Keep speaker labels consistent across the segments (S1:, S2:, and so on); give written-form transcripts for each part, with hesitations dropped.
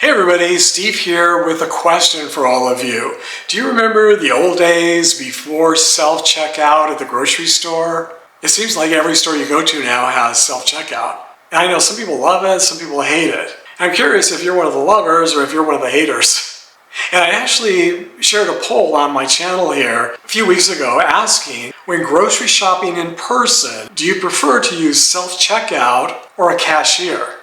S1: Hey everybody, Steve here with a question for all of you. Do you remember the old days before self-checkout at the grocery store? It seems like every store you go to now has self-checkout. And I know some people love it, some people hate it. I'm curious if you're one of the lovers or if you're one of the haters. And I actually shared a poll on my channel here a few weeks ago asking, when grocery shopping in person, do you prefer to use self-checkout or a cashier?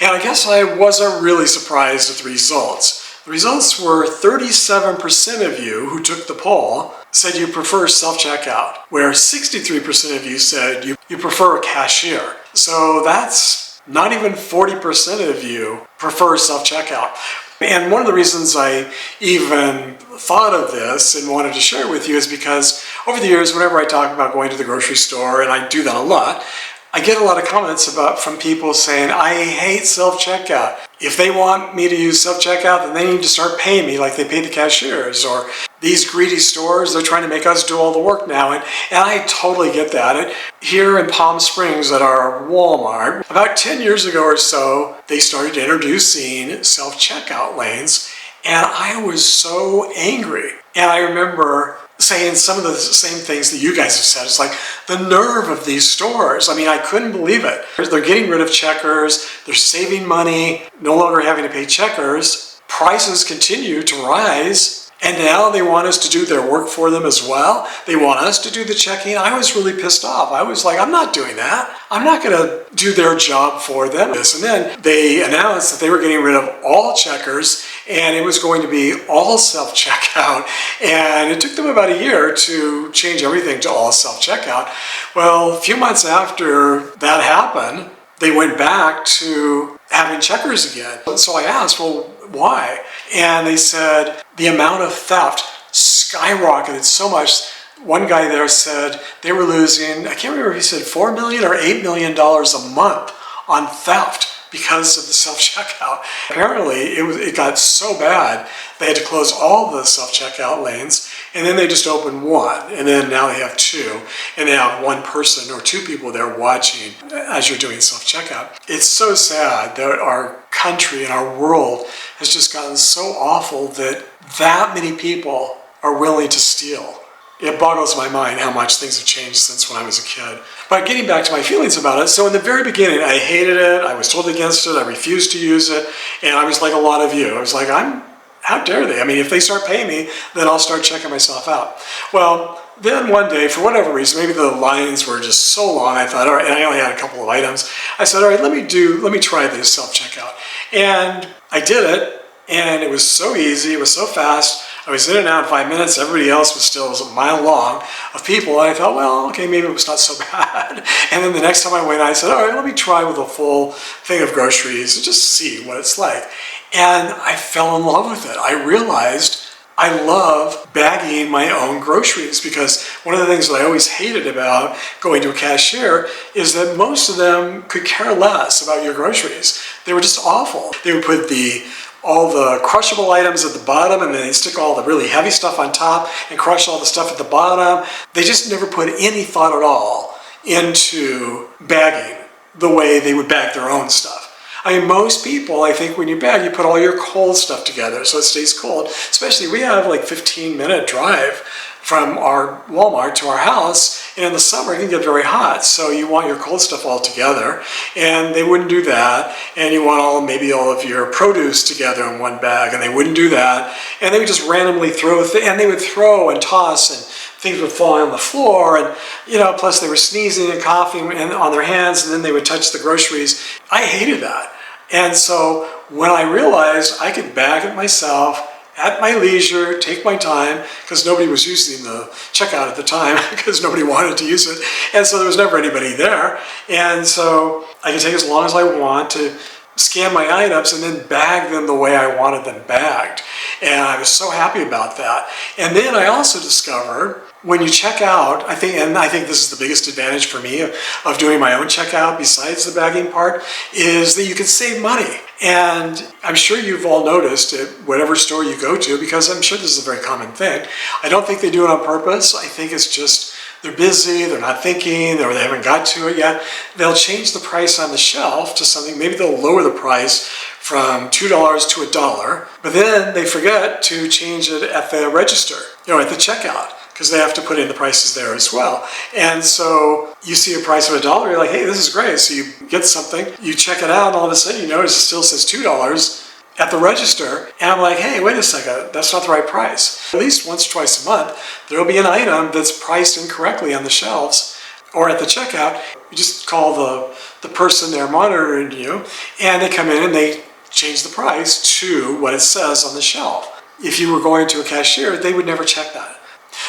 S1: And I guess I wasn't really surprised at the results. The results were 37% of you who took the poll said you prefer self-checkout, where 63% of you said you prefer a cashier. So that's not even 40% of you prefer self-checkout. And one of the reasons I even thought of this and wanted to share it with you is because over the years, whenever I talk about going to the grocery store, and I do that a lot, I get a lot of comments from people saying, I hate self-checkout. If they want me to use self-checkout, then they need to start paying me like they pay the cashiers. Or these greedy stores, they're trying to make us do all the work now. And I totally get that. Here in Palm Springs at our Walmart, about 10 years ago or so, they started introducing self-checkout lanes. And I was so angry. And I remember saying some of the same things that you guys have said. It's like the nerve of these stores. I mean, I couldn't believe it. They're getting rid of checkers. They're saving money, no longer having to pay checkers. Prices continue to rise. And now they want us to do their work for them as well. They want us to do the checking. I was really pissed off. I was like, I'm not doing that. I'm not going to do their job for them. And then they announced that they were getting rid of all checkers and it was going to be all self-checkout. And it took them about a year to change everything to all self-checkout. Well, a few months after that happened, they went back to having checkers again. So I asked, well, why? And they said the amount of theft skyrocketed so much. One guy there said they were losing, I can't remember if he said $4 million or $8 million a month on theft because of the self-checkout. Apparently, it got so bad, they had to close all the self-checkout lanes, and then they just opened one, and then now they have two, and they have one person or two people there watching as you're doing self-checkout. It's so sad that our country and our world has just gotten so awful that many people are willing to steal. It boggles my mind how much things have changed since when I was a kid. But getting back to my feelings about it, so in the very beginning, I hated it, I was totally against it, I refused to use it, and I was like a lot of you. I was like, how dare they? I mean, if they start paying me, then I'll start checking myself out. Well, then one day, for whatever reason, maybe the lines were just so long, I thought, all right, and I only had a couple of items. I said, all right, let me try this self-checkout. And I did it, and it was so easy, it was so fast. I was in and out in 5 minutes. Everybody else was still a mile long of people. And I thought, well, okay, maybe it was not so bad. And then the next time I went, I said, all right, let me try with a full thing of groceries and just see what it's like. And I fell in love with it. I realized I love bagging my own groceries because one of the things that I always hated about going to a cashier is that most of them could care less about your groceries. They were just awful. They would put all the crushable items at the bottom and then they stick all the really heavy stuff on top and crush all the stuff at the bottom. They just never put any thought at all into bagging the way they would bag their own stuff. I mean, most people, I think when you bag, you put all your cold stuff together so it stays cold. Especially, we have like 15-minute drive from our Walmart to our house, and in the summer it can get very hot, so you want your cold stuff all together, and they wouldn't do that, and you want maybe all of your produce together in one bag, and they wouldn't do that, and they would just randomly throw, and they would throw and toss, and things would fall on the floor, and plus they were sneezing and coughing on their hands, and then they would touch the groceries. I hated that, and so when I realized I could bag it myself, at my leisure, take my time, because nobody was using the checkout at the time because nobody wanted to use it. And so there was never anybody there. And so I could take as long as I want to scan my items and then bag them the way I wanted them bagged. And I was so happy about that. And then I also discovered when you check out, I think this is the biggest advantage for me of doing my own checkout besides the bagging part, is that you can save money. And I'm sure you've all noticed at whatever store you go to, because I'm sure this is a very common thing. I don't think they do it on purpose. I think it's just they're busy, they're not thinking, or they haven't got to it yet. They'll change the price on the shelf to something, maybe they'll lower the price from $2 to $1, but then they forget to change it at the register, at the checkout, because they have to put in the prices there as well. And so you see a price of $1, you're like, hey, this is great. So you get something, you check it out, and all of a sudden you notice it still says $2 at the register. And I'm like, hey, wait a second, that's not the right price. At least once or twice a month, there'll be an item that's priced incorrectly on the shelves or at the checkout. You just call the person there monitoring you, and they come in and they change the price to what it says on the shelf. If you were going to a cashier, they would never check that.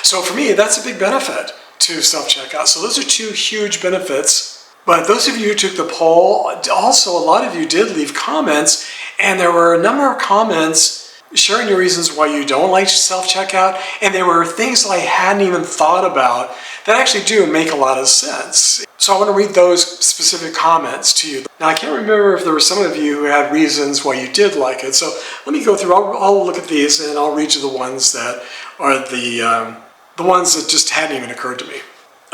S1: So for me, that's a big benefit to self-checkout. So those are two huge benefits. But those of you who took the poll, also a lot of you did leave comments, and there were a number of comments sharing your reasons why you don't like self-checkout, and there were things that I hadn't even thought about that actually do make a lot of sense. So I want to read those specific comments to you. Now I can't remember if there were some of you who had reasons why you did like it, so let me go through, I'll look at these and I'll read you the ones that are the ones that just hadn't even occurred to me.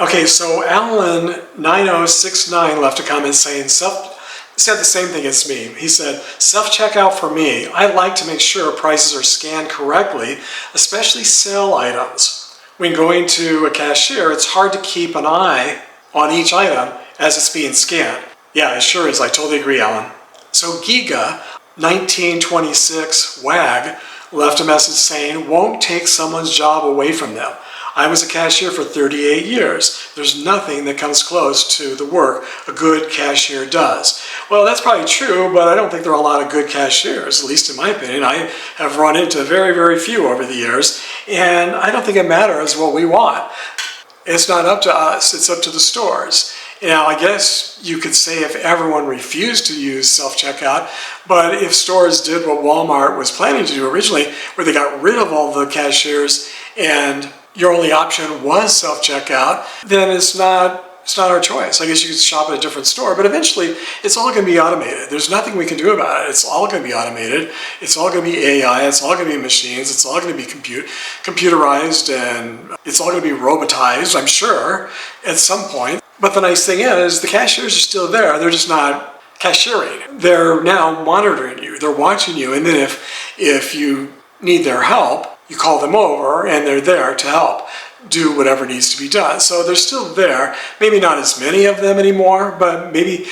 S1: Okay, so Alan9069 left a comment saying, said the same thing as me. He said, self-checkout for me, I like to make sure prices are scanned correctly, especially sale items. When going to a cashier, it's hard to keep an eye on each item as it's being scanned. Yeah, it sure is. I totally agree, Alan. So Giga1926 WAG left a message saying, won't take someone's job away from them. I was a cashier for 38 years. There's nothing that comes close to the work a good cashier does. Well, that's probably true, but I don't think there are a lot of good cashiers, at least in my opinion. I have run into very, very few over the years, and I don't think it matters what we want. It's not up to us, it's up to the stores. Now, I guess you could say if everyone refused to use self-checkout, but if stores did what Walmart was planning to do originally, where they got rid of all the cashiers and your only option was self-checkout, then it's not our choice. I guess you could shop at a different store, but eventually it's all going to be automated. There's nothing we can do about it. It's all going to be automated. It's all going to be AI. It's all going to be machines. It's all going to be computerized, and it's all going to be robotized, I'm sure, at some point. But the nice thing is the cashiers are still there. They're just not cashiering. They're now monitoring you. They're watching you, and then if you need their help, you call them over and they're there to help do whatever needs to be done. So they're still there. Maybe not as many of them anymore, but maybe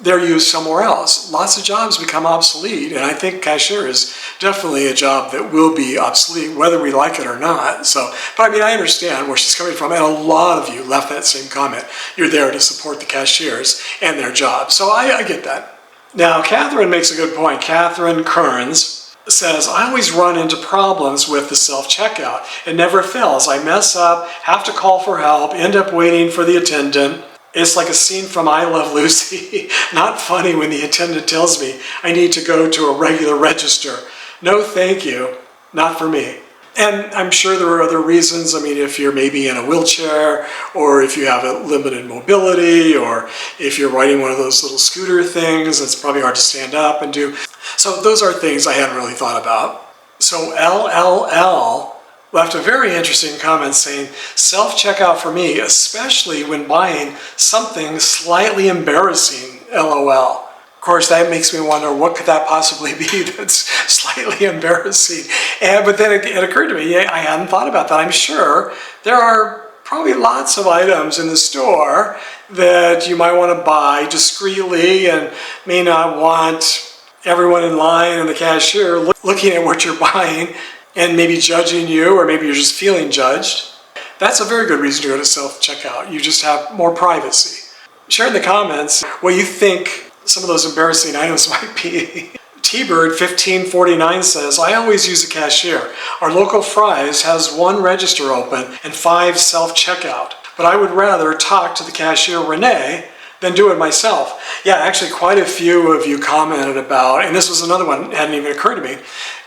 S1: they're used somewhere else. Lots of jobs become obsolete, and I think cashier is definitely a job that will be obsolete whether we like it or not. So, but I mean, I understand where she's coming from, and a lot of you left that same comment. You're there to support the cashiers and their job. So I get that. Now, Catherine makes a good point. Catherine Kearns says, I always run into problems with the self-checkout. It never fails. I mess up, have to call for help, end up waiting for the attendant. It's like a scene from I Love Lucy. Not funny when the attendant tells me I need to go to a regular register. No, thank you. Not for me. And I'm sure there are other reasons. I mean, if you're maybe in a wheelchair, or if you have a limited mobility, or if you're riding one of those little scooter things, it's probably hard to stand up and do. So those are things I hadn't really thought about. So LLL left a very interesting comment saying, self-checkout for me, especially when buying something slightly embarrassing, LOL. Of course, that makes me wonder, what could that possibly be that's slightly embarrassing? But then it occurred to me, I hadn't thought about that. I'm sure there are probably lots of items in the store that you might want to buy discreetly and may not want everyone in line and the cashier looking at what you're buying and maybe judging you, or maybe you're just feeling judged. That's a very good reason to go to self-checkout. You just have more privacy. Share in the comments what you think some of those embarrassing items might be. T-Bird1549 says, I always use a cashier. Our local Fry's has 1 register open and 5 self-checkout, but I would rather talk to the cashier, Renee, than do it myself. Yeah, actually quite a few of you commented about, and this was another one, hadn't even occurred to me,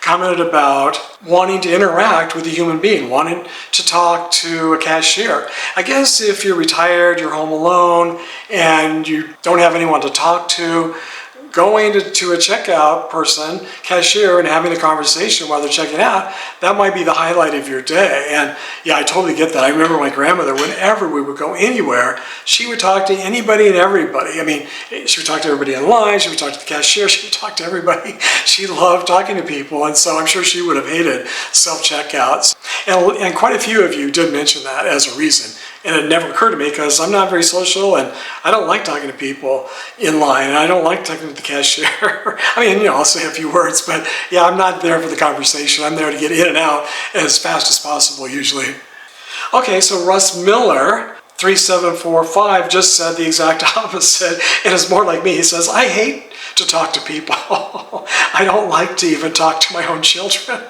S1: commented about wanting to interact with a human being, wanting to talk to a cashier. I guess if you're retired, you're home alone, and you don't have anyone to talk to, going to a checkout person, cashier, and having a conversation while they're checking out, that might be the highlight of your day. And yeah, I totally get that. I remember my grandmother, whenever we would go anywhere, she would talk to anybody and everybody. I mean, she would talk to everybody in line, she would talk to the cashier, she would talk to everybody. She loved talking to people, and so I'm sure she would have hated self-checkouts. And quite a few of you did mention that as a reason. And it never occurred to me because I'm not very social and I don't like talking to people in line and I don't like talking to the cashier. I mean, I'll say a few words, but yeah, I'm not there for the conversation. I'm there to get in and out as fast as possible usually. Okay, so Russ Miller, 3745, just said the exact opposite. And it's more like me. He says, I hate to talk to people. I don't like to even talk to my own children,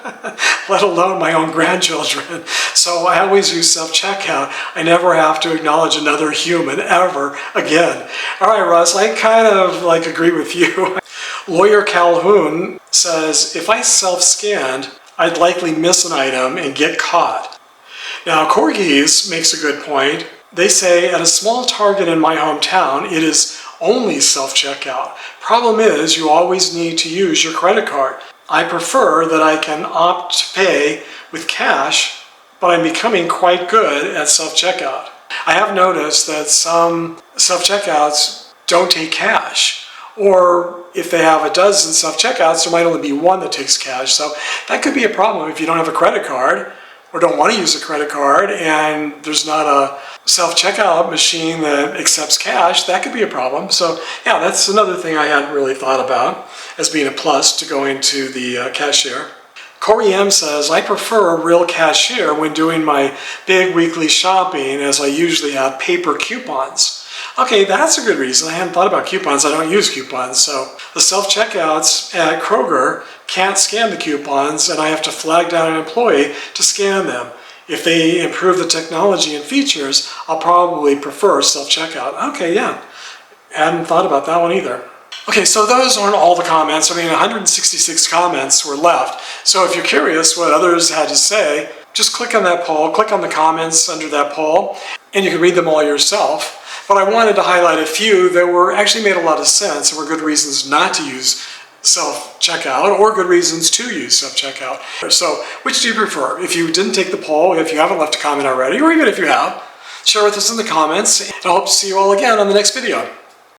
S1: let alone my own grandchildren. So I always use self-checkout. I never have to acknowledge another human ever again. All right, Russ, I kind of agree with you. Lawyer Calhoun says, if I self-scanned, I'd likely miss an item and get caught. Now, Corgis makes a good point. They say at a small Target in my hometown, it is only self-checkout. Problem is, you always need to use your credit card. I prefer that I can opt to pay with cash, but I'm becoming quite good at self-checkout. I have noticed that some self-checkouts don't take cash, or if they have a dozen self-checkouts, there might only be one that takes cash. So that could be a problem if you don't have a credit card or don't want to use a credit card and there's not a self-checkout machine that accepts cash. That could be a problem. So yeah, that's another thing I hadn't really thought about as being a plus to going to the cashier. Corey M says, I prefer a real cashier when doing my big weekly shopping as I usually have paper coupons. Okay, that's a good reason. I hadn't thought about coupons. I don't use coupons. So the self-checkouts at Kroger can't scan the coupons and I have to flag down an employee to scan them. If they improve the technology and features, I'll probably prefer self-checkout. Okay, yeah. Hadn't thought about that one either. Okay, so those aren't all the comments. I mean, 166 comments were left. So if you're curious what others had to say, just click on that poll, click on the comments under that poll, and you can read them all yourself. But I wanted to highlight a few that were actually made a lot of sense and were good reasons not to use self-checkout or good reasons to use self-checkout. So which do you prefer? If you didn't take the poll, if you haven't left a comment already, or even if you have, share with us in the comments. And I hope to see you all again on the next video.